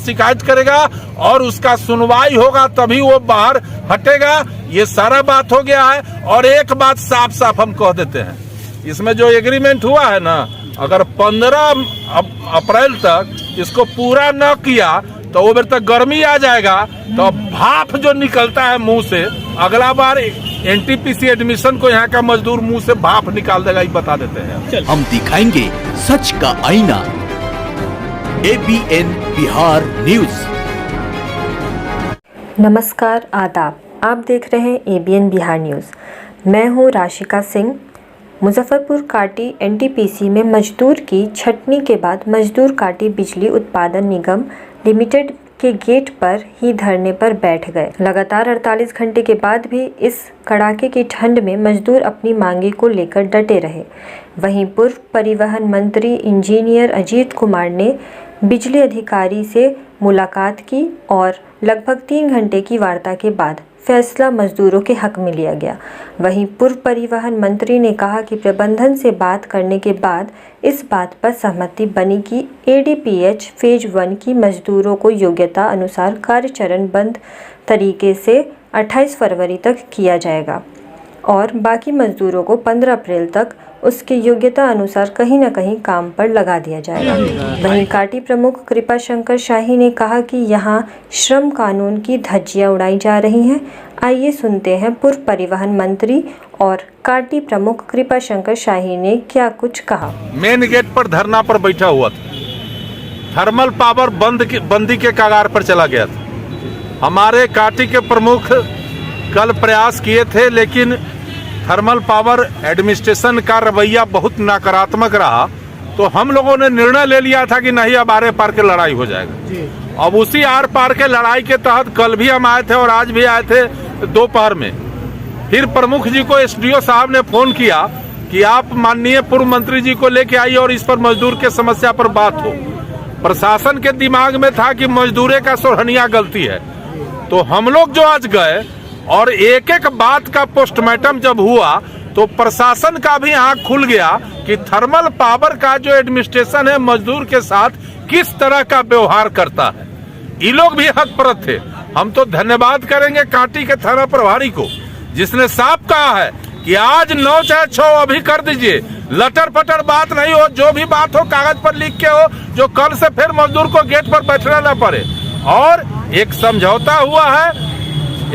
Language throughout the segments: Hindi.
शिकायत करेगा और उसका सुनवाई होगा तभी वो बाहर हटेगा। ये सारा बात हो गया है। और एक बात साफ साफ हम कह देते हैं, इसमें जो एग्रीमेंट हुआ है ना, अगर 15 अप्रैल तक इसको पूरा न किया तो वो बेर तक गर्मी आ जाएगा, तो भाप जो निकलता है मुंह से, अगला बार एनटीपीसी एडमिशन को यहाँ का मजदूर मुंह से भाप निकाल देगा, ये बता देते हैं। हम दिखाएंगे सच का आईना। ABN Bihar news. नमस्कार, आदाब। आप देख रहे हैं ABN बिहार न्यूज़। मैं हूं राशिका सिंह। मुजफ्फरपुर काटी एनटीपीसी में मजदूर की छटनी के बाद मजदूर काटी बिजली उत्पादन निगम लिमिटेड के गेट पर ही धरने पर बैठ गए। लगातार 48 घंटे के बाद भी इस कड़ाके की ठंड में मजदूर अपनी मांगे को लेकर डटे रहे। वहीं पूर्व परिवहन मंत्री इंजीनियर अजीत कुमार ने बिजली अधिकारी से मुलाकात की और लगभग 3 घंटे की वार्ता के बाद फैसला मजदूरों के हक में लिया गया। वहीं पूर्व परिवहन मंत्री ने कहा कि प्रबंधन से बात करने के बाद इस बात पर सहमति बनी कि ADPH फेज 1 की मजदूरों को योग्यता अनुसार कार्यचरण बंद तरीके से 28 फरवरी तक किया जाएगा और बाकी मजदूरों को 15 अप्रैल तक उसके योग्यता अनुसार कहीं न कहीं काम पर लगा दिया जाएगा। वहीं काटी प्रमुख कृपा शंकर शाही ने कहा कि यहां श्रम कानून की धज्जियां उड़ाई जा रही हैं। आइए सुनते हैं पूर्व परिवहन मंत्री और काटी प्रमुख कृपा शंकर शाही ने क्या कुछ कहा। मेन गेट पर धरना पर बैठा हुआ था, थर्मल पावर बंदी के कगार पर चला गया था। हमारे काटी के प्रमुख कल प्रयास किए थे, लेकिन थर्मल पावर एडमिनिस्ट्रेशन का रवैया बहुत नकारात्मक रहा, तो हम लोगों ने निर्णय ले लिया था कि नहीं, अब आर पार के लड़ाई हो जाएगा। अब उसी आर पार के लड़ाई के तहत कल भी हम आए थे और आज भी आए थे दोपहर में। फिर प्रमुख जी को SDO साहब ने फोन किया कि आप माननीय पूर्व मंत्री जी को लेके आइए और इस पर मजदूर के समस्या पर बात हो। प्रशासन के दिमाग में था कि मजदूरे का सोहनिया गलती है, तो हम लोग जो आज गए और एक एक बात का पोस्टमार्टम जब हुआ तो प्रशासन का भी आंख खुल गया कि थर्मल पावर का जो एडमिनिस्ट्रेशन है मजदूर के साथ किस तरह का व्यवहार करता है। ये लोग भी हक परत थे। हम तो धन्यवाद करेंगे काटी के थाना प्रभारी को, जिसने साफ कहा है कि आज 9 चाहे 6 अभी कर दीजिए, लटर पटर बात नहीं हो, जो भी बात हो कागज पर लिख के हो, जो कल से फिर मजदूर को गेट पर बैठना न पड़े। और एक समझौता हुआ है,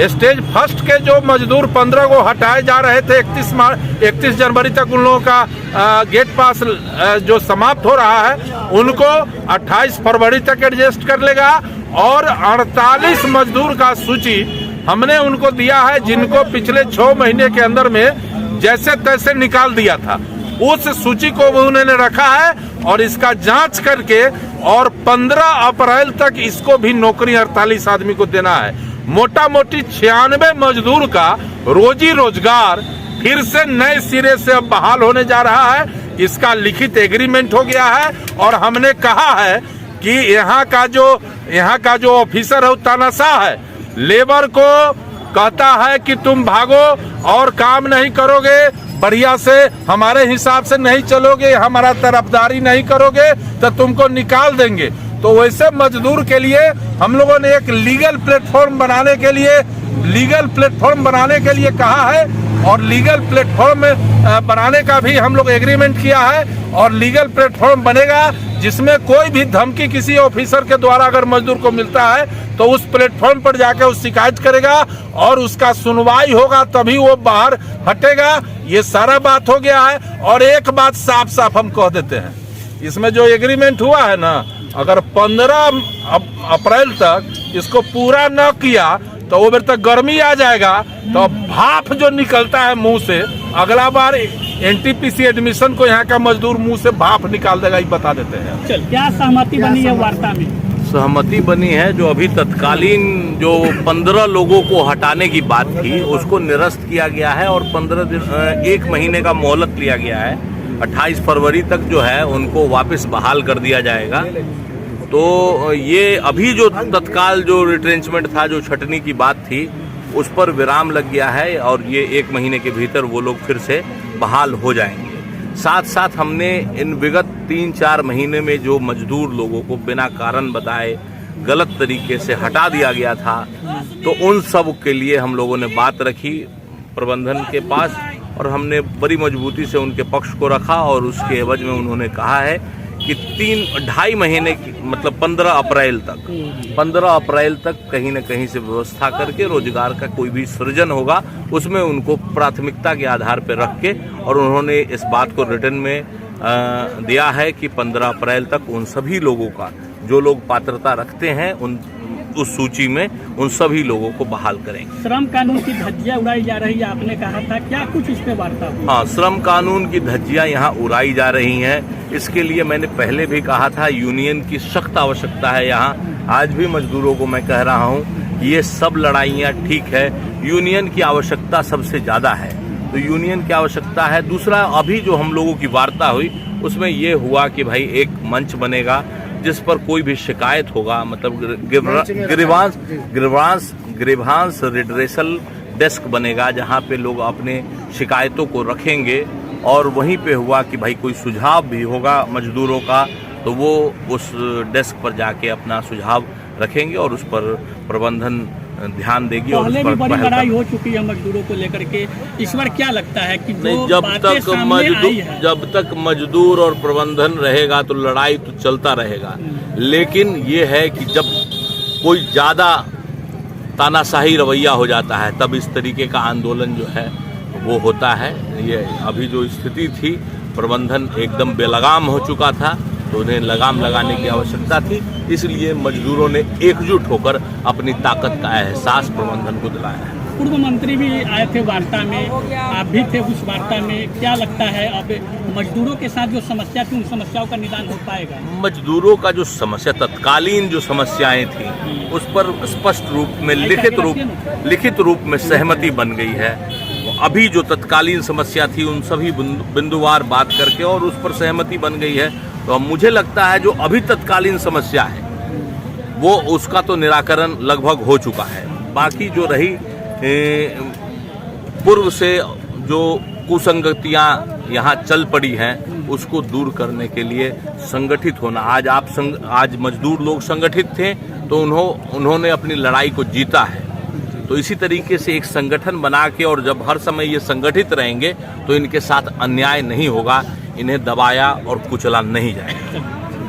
स्टेज फर्स्ट के जो मजदूर 15 को हटाए जा रहे थे, 31 जनवरी तक उन लोगों का गेट पास जो समाप्त हो रहा है, उनको 28 फरवरी तक एडजस्ट कर लेगा। और 48 मजदूर का सूची हमने उनको दिया है, जिनको पिछले 6 महीने के अंदर में जैसे तैसे निकाल दिया था, उस सूची को उन्होंने रखा है और इसका जांच करके और 15 अप्रैल तक इसको भी नौकरी 48 आदमी को देना है। मोटा मोटी 96 मजदूर का रोजी रोजगार फिर से नए सिरे से अब बहाल होने जा रहा है। इसका लिखित एग्रीमेंट हो गया है और हमने कहा है कि यहाँ का जो ऑफिसर है तानाशाह है, लेबर को कहता है कि तुम भागो और काम नहीं करोगे, बढ़िया से हमारे हिसाब से नहीं चलोगे, हमारा तरफदारी नहीं करोगे तो तुमको निकाल देंगे। तो वैसे मजदूर के लिए हम लोगों ने एक लीगल प्लेटफॉर्म बनाने के लिए कहा है और लीगल प्लेटफॉर्म बनाने का भी हम लोग एग्रीमेंट किया है। और लीगल प्लेटफॉर्म बनेगा जिसमें कोई भी धमकी किसी ऑफिसर के द्वारा अगर मजदूर को मिलता है तो उस प्लेटफॉर्म पर जाकर उस शिकायत करेगा और उसका सुनवाई होगा तभी वो बाहर हटेगा। ये सारा बात हो गया है। और एक बात साफ साफ हम कह देते हैं, इसमें जो एग्रीमेंट हुआ है ना, अगर 15 अप्रैल तक इसको पूरा न किया तो वो बेर तक गर्मी आ जाएगा, तो भाप जो निकलता है मुंह से, अगला बार एनटीपीसी एडमिशन को यहाँ का मजदूर मुंह से भाप निकाल देगा, ये बता देते हैं। क्या सहमति बनी है वार्ता में? सहमति बनी है। जो अभी तत्कालीन जो 15 लोगों को हटाने की बात थी उसको निरस्त किया गया है और 1 महीने का मोहलत लिया गया है। 28 फरवरी तक जो है उनको वापस बहाल कर दिया जाएगा। तो ये अभी जो तत्काल जो रिट्रेंचमेंट था, जो छटनी की बात थी, उस पर विराम लग गया है और ये 1 महीने के भीतर वो लोग फिर से बहाल हो जाएंगे। साथ साथ हमने इन विगत 3-4 महीने में जो मजदूर लोगों को बिना कारण बताए गलत तरीके से हटा दिया गया था। तो उन सब के लिए हम लोगों ने बात रखी प्रबंधन के पास और हमने बड़ी मजबूती से उनके पक्ष को रखा और उसके एवज में उन्होंने कहा है कि 2.5 महीने की मतलब 15 अप्रैल तक कहीं न कहीं से व्यवस्था करके रोजगार का कोई भी सृजन होगा उसमें उनको प्राथमिकता के आधार पर रख के, और उन्होंने इस बात को रिटर्न में दिया है कि 15 अप्रैल तक उन सभी लोगों का जो लोग पात्रता रखते हैं उस सूची में उन सभी लोगों को बहाल करेंगे। श्रम कानून की धज्जियां उड़ाई जा रही है, आपने कहा था, क्या कुछ इस पे वार्ता हुई? हाँ, श्रम कानून की धज्जियां यहाँ उड़ाई जा रही हैं। इसके लिए मैंने पहले भी कहा था यूनियन की सख्त आवश्यकता है यहाँ। आज भी मजदूरों को मैं कह रहा हूँ ये सब लड़ाइयाँ ठीक है, यूनियन की आवश्यकता सबसे ज़्यादा है, तो यूनियन की आवश्यकता है। दूसरा, अभी जो हम लोगों की वार्ता हुई उसमें ये हुआ कि भाई एक मंच बनेगा जिस पर कोई भी शिकायत होगा, मतलब ग्रीवांस रिड्रेसल डेस्क बनेगा जहां पे लोग अपने शिकायतों को रखेंगे, और वहीं पे हुआ कि भाई कोई सुझाव भी होगा मजदूरों का तो वो उस डेस्क पर जाके अपना सुझाव रखेंगे और उस पर प्रबंधन ध्यान देगी। और पहले भी बड़ी लड़ाई हो चुकी है मजदूरों को लेकर के, इस बार क्या लगता है कि जो जब तक मजदूर और प्रबंधन रहेगा तो लड़ाई तो चलता रहेगा, लेकिन ये है कि जब कोई ज्यादा तानाशाही रवैया हो जाता है तब इस तरीके का आंदोलन जो है वो होता है। ये अभी जो स्थिति थी, प्रबंधन एकदम बेलगाम हो चुका था तो उन्हें लगाम लगाने की आवश्यकता थी, इसलिए मजदूरों ने एकजुट होकर अपनी ताकत का एहसास प्रबंधन को दिलाया है। पूर्व मंत्री भी आए थे वार्ता में, आप भी थे उस वार्ता में, क्या लगता है अब मजदूरों के साथ जो समस्या थी उन समस्याओं का निदान हो पाएगा? मजदूरों का जो समस्या, तत्कालीन जो समस्याएं थी उस पर स्पष्ट रूप में लिखित रूप में सहमति बन गई है। अभी जो तत्कालीन समस्या थी उन सभी बिंदुवार बात करके और उस पर सहमति बन गई है। तो मुझे लगता है जो अभी तत्कालीन समस्या है वो उसका तो निराकरण लगभग हो चुका है। बाकी जो रही पूर्व से जो कुसंगतियां यहाँ चल पड़ी हैं उसको दूर करने के लिए संगठित होना। आज मजदूर लोग संगठित थे तो उन्होंने अपनी लड़ाई को जीता है। तो इसी तरीके से एक संगठन बना के और जब हर समय ये संगठित रहेंगे तो इनके साथ अन्याय नहीं होगा, इन्हें दबाया और कुचला नहीं जाएगा।